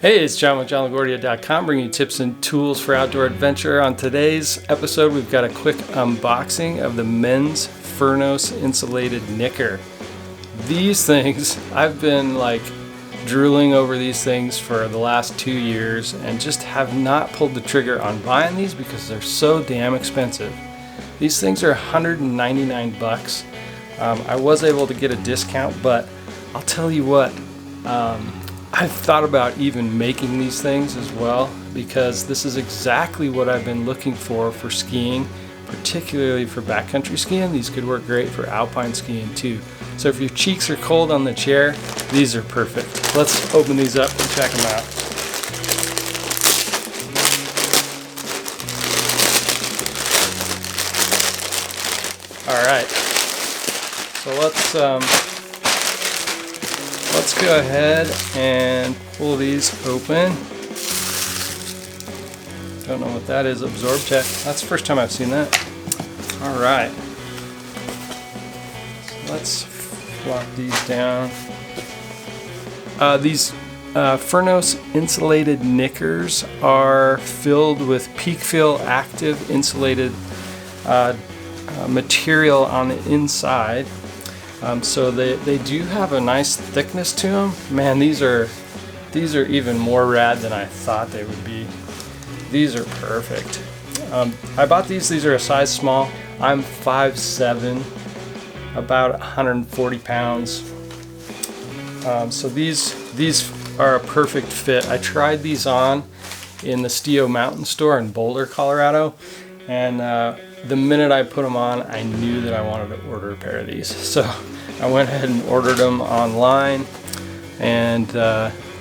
Hey, it's John with JohnLaGuardia.com, bringing you tips and tools for outdoor adventure. On today's episode, we've got a quick unboxing of the men's Fernos Insulated Knicker. These things, I've been drooling over these things for the last 2 years and just have not pulled the trigger on buying these because they're so damn expensive. These things are $199. I was able to get a discount, but I'll tell you what, I've thought about even making these things as well, because this is exactly what I've been looking for skiing, particularly for backcountry skiing. These could work great for alpine skiing too. So if your cheeks are cold on the chair, these are perfect. Let's open these up and check them out. All right, so let's go ahead and pull these open. Don't know what that is. Absorb check. That's the first time I've seen that. All right. So let's flop these down. These Fernos Insulated Knickers are filled with peak fill active insulated material on the inside. So they do have a nice thickness to them. Man, these are even more rad than I thought they would be. These are perfect. I bought these are a size small. I'm 5'7", about 140 pounds. So these are a perfect fit. I tried these on in the Stio Mountain store in Boulder, Colorado, and the minute I put them on, I knew that I wanted to order a pair of these. So I went ahead and ordered them online and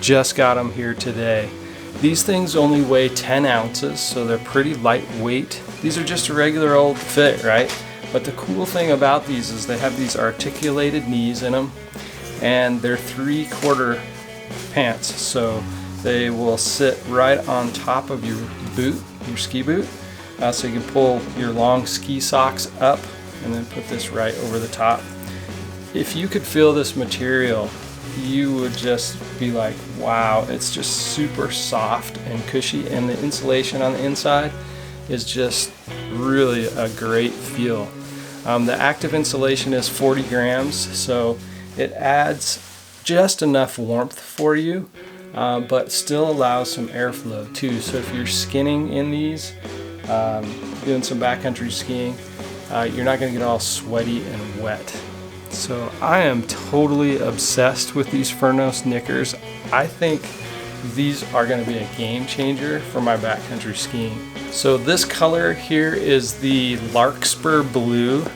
just got them here today. These things only weigh 10 ounces, so they're pretty lightweight. These are just a regular old fit, right? But the cool thing about these is they have these articulated knees in them, and they're 3/4 pants, so they will sit right on top of your boot, your ski boot. So you can pull your long ski socks up and then put this right over the top. If you could feel this material, you would just be like, wow, it's just super soft and cushy, and the insulation on the inside is just really a great feel. The active insulation is 40 grams, so it adds just enough warmth for you, but still allows some airflow too. So if you're skinning in these, doing some backcountry skiing, you're not going to get all sweaty and wet. So I am totally obsessed with these Fernos Knickers. I think these are going to be a game changer for my backcountry skiing. So this color here is the Larkspur Blue.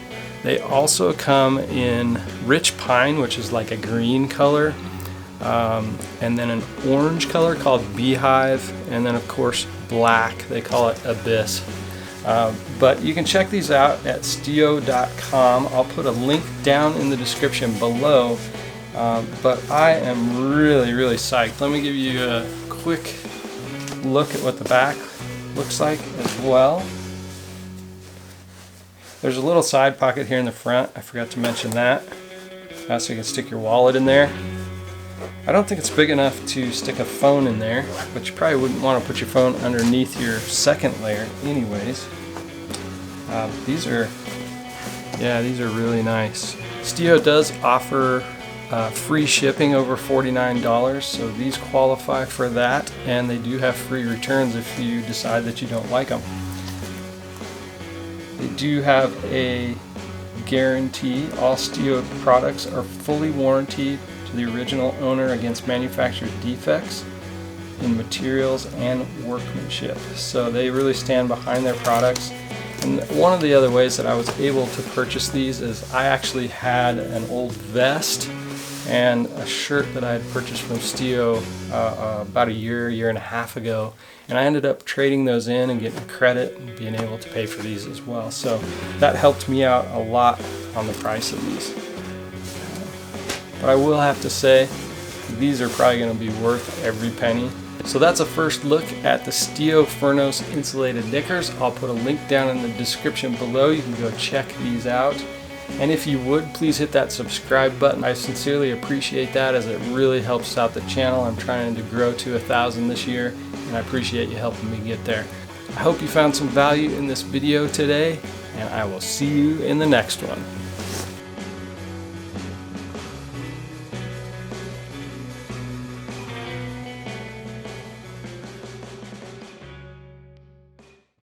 They also come in Rich Pine, which is like a green color, and then an orange color called Beehive, and then of course black, they call it Abyss. But you can check these out at Stio.com. I'll put a link down in the description below. But I am really psyched. Let me give you a quick look at what the back looks like as well. There's a little side pocket here in the front. I forgot to mention that. So you can stick your wallet in there. I don't think it's big enough to stick a phone in there, but you probably wouldn't want to put your phone underneath your second layer anyways. These are really nice. Stio does offer free shipping over $49, so these qualify for that, and they do have free returns if you decide that you don't like them. They do have a guarantee. All Stio products are fully warranted to the original owner against manufacturer's defects in materials and workmanship. So they really stand behind their products. And one of the other ways that I was able to purchase these is I actually had an old vest and a shirt that I had purchased from Stio about a year and a half ago, and I ended up trading those in and getting credit and being able to pay for these as well. So that helped me out a lot on the price of these. But I will have to say, these are probably going to be worth every penny. So that's a first look at the Stio Fernos Insulated Knickers. I'll put a link down in the description below. You can go check these out. And if you would, please hit that subscribe button. I sincerely appreciate that, as it really helps out the channel. I'm trying to grow to 1,000 this year, and I appreciate you helping me get there. I hope you found some value in this video today, and I will see you in the next one.